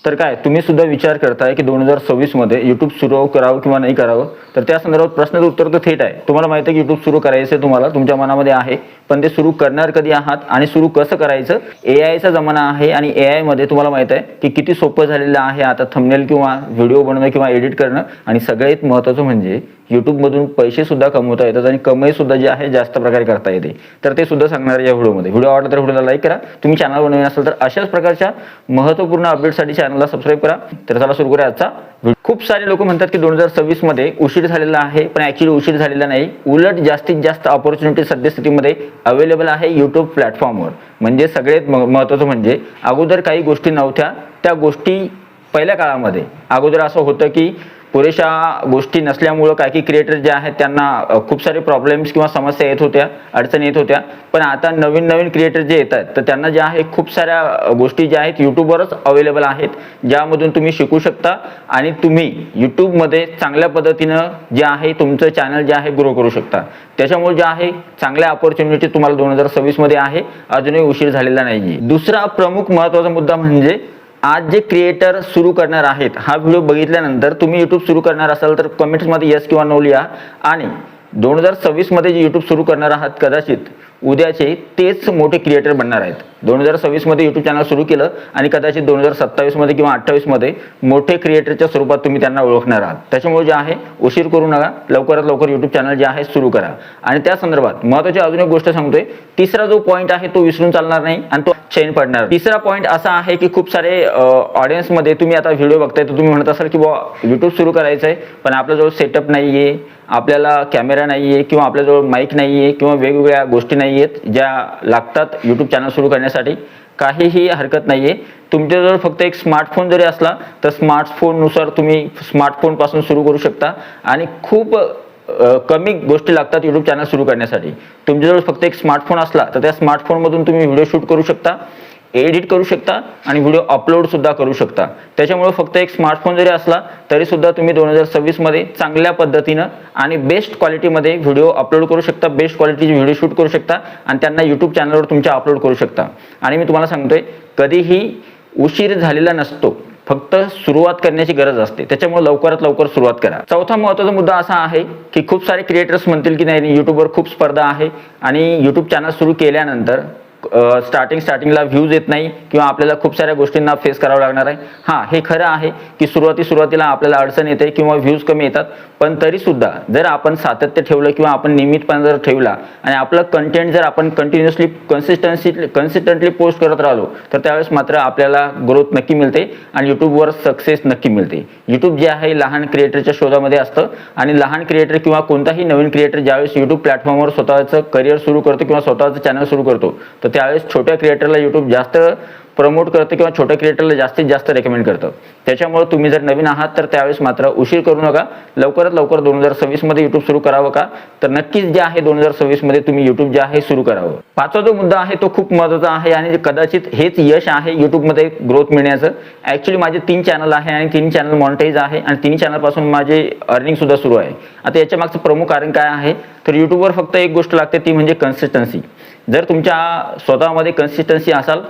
तर काय तुम्ही सुद्धा विचार करताय की 2026 मध्ये YouTube सुरू करावं किंवा नाही करावं, तर त्या संदर्भात प्रश्नाचं उत्तर तर थेट आहे. तुम्हाला माहिती आहे की YouTube सुरू करायचं तुम्हाला तुमच्या मनामध्ये आहे, पण ते सुरू करणार कधी आहात आणि सुरू कसं करायचं? AI चा जमाना आहे आणि AI मध्ये तुम्हाला माहित आहे की किती सोपं झालेलं आहे आता थंबनेल किंवा व्हिडिओ बनवणं किंवा एडिट करणं. आणि सगळ्यात महत्त्वाचं म्हणजे YouTube मधून पैसे सुद्धा कमवता येतात आणि कमाई सुद्धा जी आहे जास्त प्रकारे करता येते. तर ते सुद्धा सांगणार या व्हिडिओमध्ये. व्हिडिओ आवडला तर व्हिडिओला लाईक करा. तुम्ही चॅनल नवीन असाल तर अशाच प्रकारच्या महत्त्वपूर्ण अपडेटसाठी चॅनलला सबस्क्राईब करा. तर चला सुरू करूया आजचा व्हिडिओ. खूप सारे लोक म्हणतात की 2026 मध्ये उशीर झालेला आहे, पण ऍक्च्युअली उशीर झालेला नाही. उलट जास्तीत जास्त अपॉर्च्युनिटी सद्यस्थितीमध्ये अवेलेबल आहे YouTube प्लॅटफॉर्मवर. म्हणजे सगळ्यात महत्त्वाचं म्हणजे अगोदर काही गोष्टी नव्हत्या, त्या गोष्टी पहिल्या काळामध्ये अगोदर असं होतं की पुरेशा गोष्टी नसल्यामुळं काही क्रिएटर जे आहेत त्यांना खूप सारे प्रॉब्लेम्स किंवा समस्या येत होत्या, अडचणी येत होत्या. पण आता नवीन नवीन क्रिएटर जे येतात तर त्यांना जे आहे खूप साऱ्या गोष्टी ज्या आहेत YouTubeवरच अवेलेबल आहेत, ज्यामधून तुम्ही शिकू शकता आणि तुम्ही YouTubeमध्ये चांगल्या पद्धतीनं जे आहे तुमचं चॅनल जे आहे ग्रो करू शकता. त्याच्यामुळे जे आहे चांगल्या अपॉर्च्युनिटी तुम्हाला 2026 मध्ये आहे, अजूनही उशीर झालेला नाही. दुसरा प्रमुख महत्त्वाचा मुद्दा म्हणजे आज जे क्रिएटर सुरू करणार आहेत, हा व्हिडिओ बघितल्यानंतर तुम्ही YouTube सुरू करणार असाल तर कमेंट्समध्ये यस किंवा नो लिहा. आणि 2026 मध्ये जे YouTube सुरू करणार आहात कदाचित उद्याचे तेच मोठे क्रिएटर बनणार आहेत. 2026 मध्ये YouTube चॅनल सुरू केलं आणि कदाचित 2027 मध्ये किंवा 28 मध्ये मोठे क्रिएटरच्या स्वरूपात तुम्ही त्यांना ओळखणार आहात. त्याच्यामुळे जे आहे उशीर करू नका, लवकरात लवकर YouTube चॅनल जे आहे सुरू करा. आणि त्या संदर्भात महत्त्वाची अजून एक गोष्ट सांगतोय, तिसरा जो पॉईंट आहे तो विसरून चालणार नाही आणि तो चेन पडणार. तिसरा पॉईंट असा आहे की खूप सारे ऑडियन्स मध्ये तुम्ही आता व्हिडिओ बघताय तर तुम्ही म्हणत असाल की बाबा YouTube सुरू करायचं आहे पण आपल्याजवळ सेटअप नाहीये, आपल्याला कॅमेरा नाहीये किंवा आपल्याजवळ माईक नाहीये किंवा वेगवेगळ्या गोष्टी नाहीयेत ज्या लागतात YouTube चॅनल सुरू करण्यासाठी. काहीही हरकत नाहीये. तुमच्याजवळ फक्त एक स्मार्टफोन जरी असला तर स्मार्टफोननुसार तुम्ही स्मार्टफोन पासून सुरू करू शकता आणि खूप कमी गोष्टी लागतात YouTube चॅनल सुरू करण्यासाठी. तुमच्याजवळ फक्त एक स्मार्टफोन असला तर त्या स्मार्टफोनमधून तुम्ही व्हिडिओ शूट करू शकता, एडिट करू शकता आणि व्हिडिओ अपलोड सुद्धा करू शकता. त्याच्यामुळे फक्त एक स्मार्टफोन जरी असला तरी सुद्धा तुम्ही 2026 मध्ये चांगल्या पद्धतीनं आणि बेस्ट क्वालिटीमध्ये व्हिडिओ अपलोड करू शकता, बेस्ट क्वालिटीचे व्हिडिओ शूट करू शकता आणि त्यांना YouTube चॅनलवर तुमच्या अपलोड करू शकता. आणि मी तुम्हाला सांगतोय कधीही उशीर झालेला नसतो, फक्त सुरुवात करण्याची गरज असते. त्याच्यामुळे लवकरात लवकर सुरुवात करा. चौथा महत्त्वाचा मुद्दा असा आहे की खूप सारे क्रिएटर्स म्हणतील की नाही YouTubeवर खूप स्पर्धा आहे आणि YouTube चॅनल सुरू केल्यानंतर स्टार्टिंगला व्ह्यूज येत नाही किंवा आपल्याला खूप साऱ्या गोष्टींना फेस करावं लागणार आहे. हां, हे खरं आहे की सुरुवातीला आपल्याला अडचण येते किंवा व्ह्यूज कमी येतात, पण तरी सुद्धा जर आपण सातत्य ठेवलं किंवा आपण नियमितपणे जर ठेवला आणि आपलं कंटेंट जर आपण कंटिन्युअसली कन्सिस्टंटली पोस्ट करत राहिलो तर त्यावेळेस मात्र आपल्याला ग्रोथ नक्की मिळते आणि YouTubeवर सक्सेस नक्की मिळते. YouTube जे आहे लहान क्रिएटरच्या शोधामध्ये असतं आणि लहान क्रिएटर किंवा कोणताही नवीन क्रिएटर ज्यावेळेस YouTube प्लॅटफॉर्मवर स्वतःचं करिअर सुरू करतो किंवा स्वतःचं चॅनल सुरू करतो तर त्यावेळेस छोट्या क्रिएटरला YouTube जास्त प्रमोट करतं किंवा छोट्या क्रिएटरला जास्तीत जास्त रेकमेंड करतं. त्याच्यामुळे तुम्ही जर नवीन आहात तर त्यावेळेस मात्र उशीर करू नका. लवकरात लवकर 2026 मध्ये YouTube सुरू करावं का तर नक्कीच जे आहे 2026 मध्ये तुम्ही YouTube जे आहे सुरू करावं. पाचवा जो मुद्दा आहे तो खूप महत्त्वाचा आहे आणि कदाचित हेच यश आहे YouTube मध्ये ग्रोथ मिळण्याचं. ऍक्च्युली माझे 3 चॅनल आहे आणि 3 चॅनल मॉनिटाईज आहे आणि 3 चॅनल पासून माझे अर्निंग सुद्धा सुरू आहे. आता याच्या मागचं प्रमुख कारण काय आहे तर YouTubeवर फक्त एक गोष्ट लागते ती म्हणजे कन्सिस्टन्सी. जर तुमच्या स्वतःमध्ये कन्सिस्टन्सी असाल,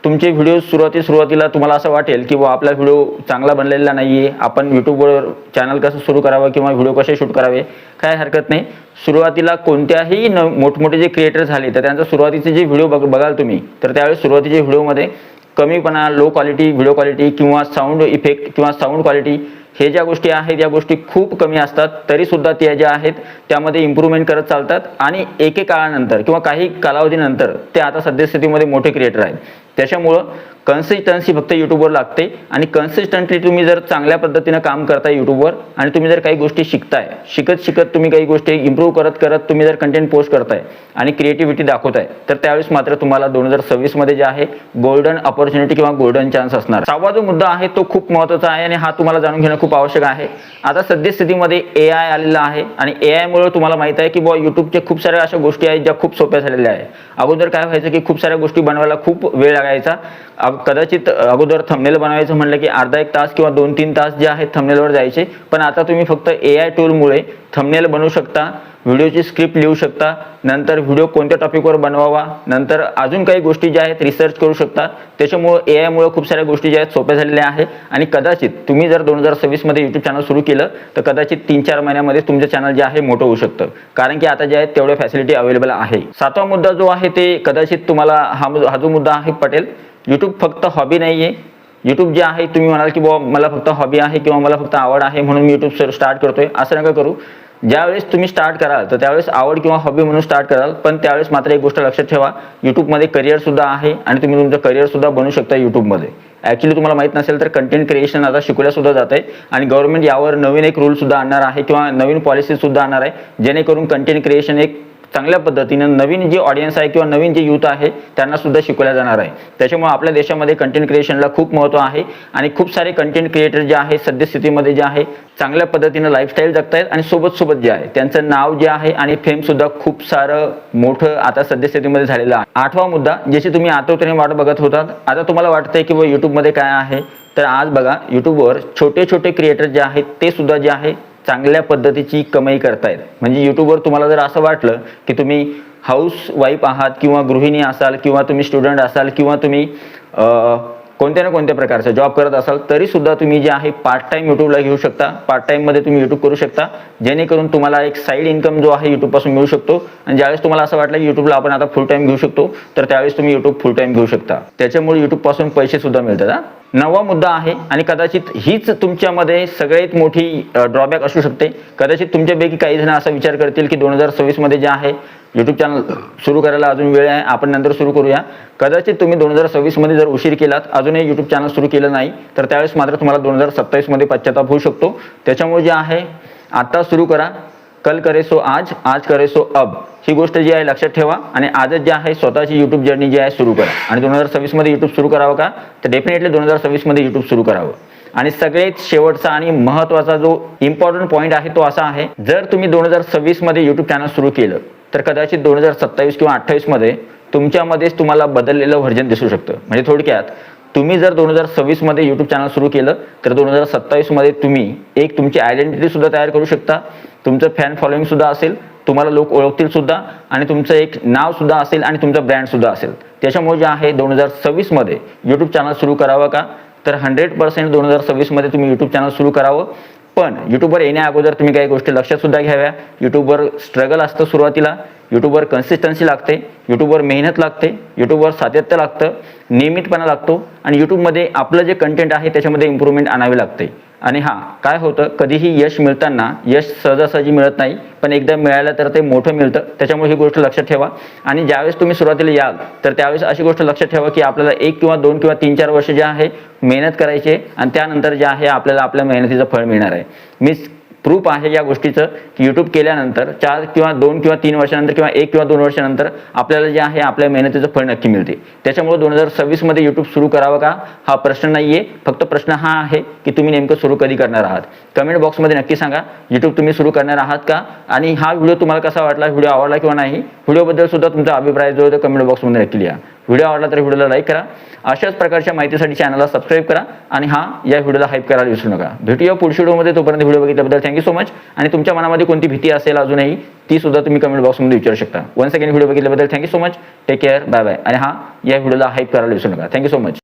तुमचे व्हिडिओ सुरुवातीला तुम्हाला असं वाटेल की आपला व्हिडिओ चांगला बनलेला नाहीये, आपण YouTubeवर चॅनल कसं सुरू करावं किंवा व्हिडिओ कसे शूट करावे, काय हरकत नाही. सुरुवातीला कोणत्याही मोठमोठे जे क्रिएटर झाले तर त्यांचा सुरुवातीचे जे व्हिडिओ बघाल तुम्ही तर त्यावेळेस सुरुवातीच्या व्हिडिओमध्ये कमीपणा, लो क्वालिटी, व्हिडिओ क्वालिटी किंवा साऊंड इफेक्ट किंवा साऊंड क्वालिटी हे ज्या गोष्टी आहेत या गोष्टी खूप कमी असतात. तरी सुद्धा त्या ज्या आहेत त्यामध्ये इम्प्रूव्हमेंट करत चालतात आणि एके काळानंतर किंवा काही कालावधीनंतर ते आता सद्यस्थितीमध्ये मोठे क्रिएटर आहेत. त्याच्यामुळं कन्सिस्टन्सी फक्त YouTubeवर लागते आणि कन्सिस्टंटली तुम्ही जर चांगल्या पद्धतीनं काम करताय YouTubeवर आणि तुम्ही जर काही गोष्टी शिकत तुम्ही काही गोष्टी इम्प्रूव्ह करत तुम्ही जर कंटेंट पोस्ट करताय आणि क्रिएटिव्हिटी दाखवताय तर त्यावेळेस मात्र तुम्हाला 2026 मध्ये जे आहे गोल्डन अपॉर्च्युनिटी किंवा गोल्डन चान्स असणार. 6वा जो मुद्दा आहे तो खूप महत्त्वाचा आहे आणि हा तुम्हाला जाणून घेणं खूप आवश्यक आहे. आता सद्यस्थितीमध्ये AI आलेला आहे आणि AI मुळे तुम्हाला माहित आहे की YouTubeचे खूप साऱ्या अशा गोष्टी आहेत ज्या खूप सोप्या झालेल्या आहेत. अगोदर काय व्हायचं की खूप साऱ्या गोष्टी बनवायला खूप वेळ लागायचा. कदाचित अगोदर थंबनेल बनवायचं म्हणलं की अर्धा 1 तास किंवा 2-3 तास जे आहेत थंबनेलवर जायचे, पण आता तुम्ही फक्त AI टूलमुळे थंबनेल बनवू शकता, व्हिडिओची स्क्रिप्ट लिहू शकता, नंतर व्हिडिओ कोणत्या टॉपिकवर बनवावा, नंतर अजून काही गोष्टी ज्या आहेत रिसर्च करू शकता. त्याच्यामुळे AI मुळे खूप साऱ्या गोष्टी ज्या आहेत सोप्या झालेल्या आहे. आणि कदाचित तुम्ही जर 2026 मध्ये YouTube चॅनल सुरू केलं तर कदाचित 3-4 महिन्यामध्ये तुमचं चॅनल जे आहे मोठं होऊ शकतं, कारण की आता जे आहेत तेवढ्या फॅसिलिटी अवेलेबल आहे. 7वा मुद्दा जो आहे ते कदाचित तुम्हाला हा जो मुद्दा आहे पटेल. YouTube फक्त हॉबी नाहीये. YouTube जे आहे तुम्ही म्हणाल की बाबा मला फक्त हॉबी आहे किंवा मला फक्त आवड आहे म्हणून मी YouTube स्टार्ट करतोय, असं नका करू. ज्यावेळेस तुम्ही स्टार्ट कराल तर त्यावेळेस आवड किंवा हॉबी म्हणून स्टार्ट कराल, पण त्यावेळेस मात्र एक गोष्ट लक्षात ठेवा, यूट्यूबमध्ये करिअर सुद्धा आहे आणि तुम्ही तुमचं करिअर सुद्धा बनवू शकता यूट्यूबमध्ये. ॲक्च्युली तुम्हाला माहित नसेल तर कंटेंट क्रिएशन आता शिकवल्या सुद्धा जात आहे आणि गव्हर्नमेंट यावर नवीन एक रूल सुद्धा आणणार आहे किंवा नवीन पॉलिसी सुद्धा आणणार आहे, जेणेकरून कंटेंट क्रिएशन एक चांगल्या पद्धतीनं नवीन जे ऑडियन्स आहे किंवा नवीन जे यूथ आहे त्यांना सुद्धा शिकवल्या जाणार आहे. त्याच्यामुळे आपल्या देशामध्ये कंटेंट क्रिएशनला खूप महत्त्व आहे आणि खूप सारे कंटेंट क्रिएटर जे आहे सद्यस्थितीमध्ये जे आहे चांगल्या पद्धतीनं लाईफस्टाईल जगतायत आणि सोबत जे आहे त्यांचं नाव जे आहे आणि फेम सुद्धा खूप सारं मोठं आता सद्यस्थितीमध्ये झालेलं आहे. 8वा मुद्दा, ज्याची तुम्ही आतुरतेने वाट बघत होतात. आता तुम्हाला वाटतंय की यूट्यूबमध्ये काय आहे, तर आज बघा यूट्यूबवर छोटे क्रिएटर जे आहेत ते सुद्धा जे आहे चांगल्या पद्धतीची कमाई करतायत. म्हणजे यूट्यूबवर तुम्हाला जर असं वाटलं की तुम्ही हाऊस वाईफ आहात किंवा गृहिणी असाल किंवा तुम्ही स्टुडंट असाल किंवा तुम्ही कोणत्या ना कोणत्या प्रकारचा जॉब करत असाल तरी सुद्धा तुम्ही जे आहे पार्ट टाइम यूट्यूबला घेऊ शकता. पार्ट टाइममध्ये तुम्ही यूट्यूब करू शकता, जेणेकरून तुम्हाला एक साईड इन्कम जो आहे यूट्यूबपासून मिळू शकतो. आणि ज्यावेळेस तुम्हाला असं वाटलं की यूट्यूबला आपण आता फुल टाइम घेऊ शकतो तर त्यावेळेस तुम्ही यूट्यूब फुल टाइम घेऊ शकता. त्याच्यामुळे यूट्यूबपासून पैसे सुद्धा मिळतात. 9वा मुद्दा आहे आणि कदाचित हीच तुमच्यामध्ये सगळ्यात मोठी ड्रॉबॅक असू शकते. कदाचित तुमच्यापैकी काही जण असा विचार करतील की 2026 मध्ये जे आहे यूट्यूब चॅनल सुरू करायला अजून वेळ आहे, आपण नंतर सुरू करूया. कदाचित तुम्ही 2026 मध्ये जर उशीर केलात, अजूनही यूट्यूब चॅनल सुरू केलं नाही, तर त्यावेळेस मात्र तुम्हाला 2027 मध्ये पश्चाताप होऊ शकतो. त्याच्यामुळे जे आहे आता सुरू करा. कल करे सो आज, आज करे सो अब, ही गोष्ट जी आहे लक्षात ठेवा आणि आजच जे आहे स्वतःची यूट्यूब जर्नी जी आहे सुरू करा. आणि 2026 मध्ये यूट्यूब सुरू करावं का, तर डेफिनेटली 2026 मध्ये यूट्यूब सुरू करावं. आणि सगळ्यात शेवटचा आणि महत्त्वाचा जो इम्पॉर्टंट पॉईंट आहे तो असा आहे, जर तुम्ही 2026 मध्ये यूट्यूब चॅनल सुरू केलं तर कदाचित 2027 किंवा 28 मध्ये तुमच्यामध्येच तुम्हाला बदललेलं व्हर्जन दिसू शकतं. म्हणजे थोडक्यात तुम्ही जर 2026 मध्ये यूट्यूब चॅनल सुरू केलं तर 2027 मध्ये तुम्ही एक तुमची आयडेंटिटी सुद्धा तयार करू शकता. तुमचं फॅन फॉलोइंग सुद्धा असेल, तुम्हाला लोक ओळखतील सुद्धा आणि तुमचं एक नाव सुद्धा असेल आणि तुमचा ब्रँड सुद्धा असेल. त्याच्यामुळे जे आहे 2026 मध्ये यूट्यूब चॅनल सुरू करावं का, तर 100% 2026 मध्ये तुम्ही यूट्यूब चॅनल सुरू करावं. पण यूट्यूबवर येण्या अगोदर तुम्ही काही गोष्टी लक्षात सुद्धा घ्याव्या. यूट्यूबवर स्ट्रगल असतं सुरुवातीला, यूट्यूबवर कन्सिस्टन्सी लागते, यूट्यूबवर मेहनत लागते, यूट्यूबवर सातत्य लागतं, नियमितपणा लागतो आणि यूट्यूबमध्ये आपलं जे कंटेंट आहे त्याच्यामध्ये इम्प्रूव्हमेंट आणावी लागते. आणि काय होतं, कधीही यश मिळताना यश सहजासहजी मिळत नाही, पण एकदा मिळालं तर ते मोठं मिळतं. त्याच्यामुळे ही गोष्ट लक्षात ठेवा. आणि ज्यावेळेस तुम्ही सुरुवातीला याल तर त्यावेळेस अशी गोष्ट लक्षात ठेवा की आपल्याला 1 किंवा 2 किंवा 3-4 वर्ष जे आहे मेहनत करायची आणि त्यानंतर जे आहे आपल्याला आपल्या मेहनतीचं फळ मिळणार आहे. मी प्रूफ आहे या गोष्टीचं की यूट्यूब केल्यानंतर 4 किंवा 2 किंवा 3 वर्षानंतर किंवा 1 किंवा 2 वर्षानंतर आपल्याला जे आहे आपल्या मेहनतीचं फळ नक्की मिळते. त्याच्यामुळे 2026 मध्ये यूट्यूब सुरू करावं का हा प्रश्न नाहीये. फक्त प्रश्न हा आहे की तुम्ही नेमकं सुरू कधी करणार आहात. कमेंट बॉक्समध्ये नक्की सांगा यूट्यूब तुम्ही सुरू करणार आहात का, आणि हा व्हिडिओ तुम्हाला कसा वाटला, व्हिडिओ आवडला किंवा नाही, व्हिडिओबद्दल सुद्धा तुमचा अभिप्राय जो आहे तो कमेंट बॉक्समध्ये नक्की लिहा. व्हिडिओ आवडला तर व्हिडिओला लाईक करा. अशाच प्रकारच्या माहितीसाठी चॅनलला सबस्क्राईब करा आणि या व्हिडिओला हाईप करायला विसरू नका. भेटूया पुढच्या व्हिडिओमध्ये. तोपर्यंत व्हिडिओ बघितल्याबद्दल थँक्यू सो मच. आणि तुमच्या मनामध्ये कोणती भीती असेल अजूनही ती सुद्धा तुम्ही कमेंट बॉक्समध्ये विचारू शकता. वन्स अगेन व्हिडिओ बघितल्याबद्दल thank you so much. Take care, bye bye. आणि या व्हिडिओला हाईप करायला विसरू नका. Thank you so much.